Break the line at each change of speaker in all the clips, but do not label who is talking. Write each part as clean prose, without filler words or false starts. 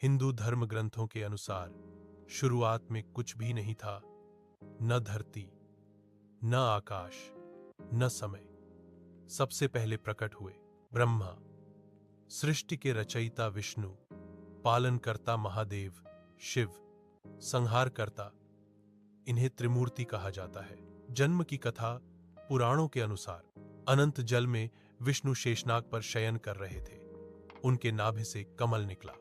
हिंदू धर्म ग्रंथों के अनुसार शुरुआत में कुछ भी नहीं था। न धरती, न आकाश, न समय। सबसे पहले प्रकट हुए ब्रह्मा, सृष्टि के रचयिता विष्णु, पालनकर्ता महादेव शिव, संहारकर्ता। इन्हें त्रिमूर्ति कहा जाता है। जन्म की कथा पुराणों के अनुसार अनंत जल में विष्णु शेषनाग पर शयन कर रहे थे। उनके नाभि से कमल निकला।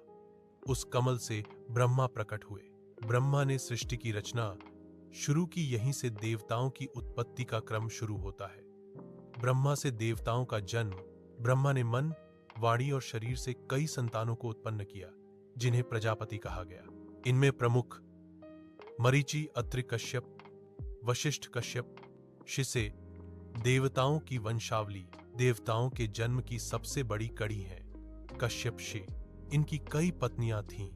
उस कमल से ब्रह्मा प्रकट हुए। ब्रह्मा ने सृष्टि की रचना शुरू की। यहीं से देवताओं की उत्पत्ति का क्रम शुरू होता है। ब्रह्मा से देवताओं का जन्म। ब्रह्मा ने मन, वाणी और शरीर से कई संतानों को उत्पन्न किया, जिन्हें प्रजापति कहा गया। इनमें प्रमुख मरीचि, अत्रि कश्यप, वशिष्ठ कश्यप, शिसे देवताओं की वंशावली, देवताओं के जन्म की सबसे बड़ी कड़ी है। कश्यप शे, इनकी कई पत्नियां थीं,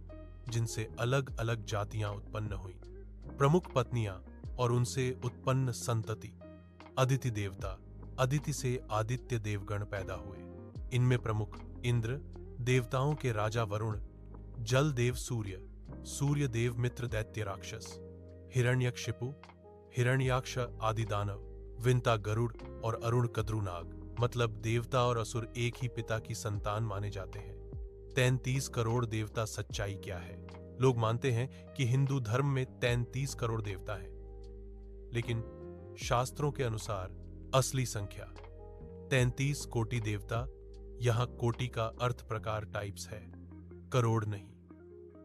जिनसे अलग अलग जातियां उत्पन्न हुईं। प्रमुख पत्नियां और उनसे उत्पन्न संतति। अदिति देवता, अदिति से आदित्य देवगण पैदा हुए। इनमें प्रमुख इंद्र, देवताओं के राजा वरुण, जल देव सूर्य, सूर्य देव मित्र दैत्य राक्षस, हिरण्यकशिपु, हिरण्याक्ष आदि दानव, विंता गरुड़ और अरुण कद्रुनाग। मतलब देवता और असुर एक ही पिता की संतान माने जाते हैं। 33 करोड़ देवता। सच्चाई क्या है? लोग मानते हैं कि हिंदू धर्म में 33 करोड़ देवता हैं, लेकिन शास्त्रों के अनुसार असली संख्या 33 कोटि देवता। यहां कोटि का अर्थ प्रकार टाइप्स है, करोड़ नहीं।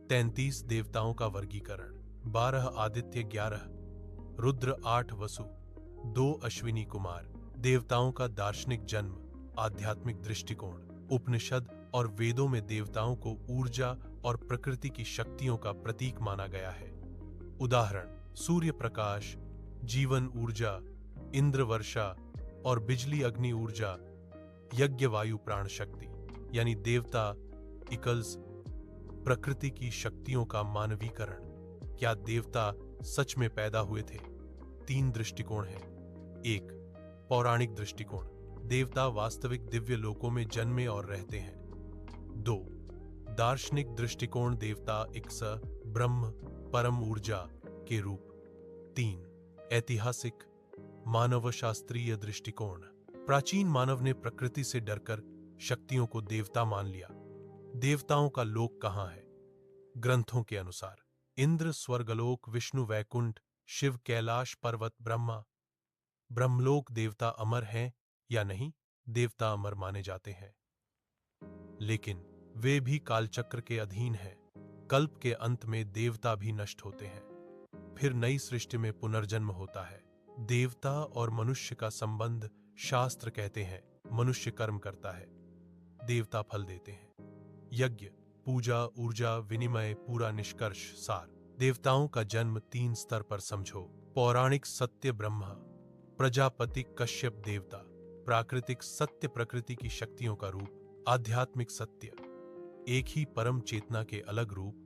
33 देवताओं का वर्गीकरण: 12 आदित्य, 11 रुद्र, 8 वसु, 2 अश्विनी कुमार। देवताओं का दार्शनिक जन्म, आध्यात्मिक दृष्टिकोण। उपनिषद और वेदों में देवताओं को ऊर्जा और प्रकृति की शक्तियों का प्रतीक माना गया है। उदाहरण: सूर्य प्रकाश, जीवन ऊर्जा, इंद्र वर्षा और बिजली अग्नि ऊर्जा। यज्ञ वायु प्राण शक्ति, यानी देवता इक्वल्स प्रकृति की शक्तियों का मानवीकरण। क्या देवता सच में पैदा हुए थे? 3 दृष्टिकोण हैं। 1. पौराणिक दृष्टिकोण: देवता वास्तविक दिव्य लोकों में जन्मे और रहते हैं। 2. दार्शनिक दृष्टिकोण: देवता एक स ब्रह्म परम ऊर्जा के रूप। 3. ऐतिहासिक मानवशास्त्रीय दृष्टिकोण: प्राचीन मानव ने प्रकृति से डरकर शक्तियों को देवता मान लिया। देवताओं का लोक कहाँ है? ग्रंथों के अनुसार इंद्र स्वर्गलोक, विष्णु वैकुंठ, शिव कैलाश पर्वत, ब्रह्मा ब्रह्मलोक। देवता अमर हैं या नहीं? देवता अमर माने जाते हैं, लेकिन वे भी कालचक्र के अधीन हैं। कल्प के अंत में देवता भी नष्ट होते हैं, फिर नई सृष्टि में पुनर्जन्म होता है। देवता और मनुष्य का संबंध: शास्त्र कहते हैं मनुष्य कर्म करता है, देवता फल देते हैं। यज्ञ, पूजा, ऊर्जा, विनिमय। पूरा निष्कर्ष सार: देवताओं का जन्म 3 स्तर पर समझो। पौराणिक सत्य ब्रह्मा, प्रजापति कश्यप देवता। प्राकृतिक सत्य प्रकृति की शक्तियों का रूप। आध्यात्मिक सत्य एक ही परम चेतना के अलग रूप।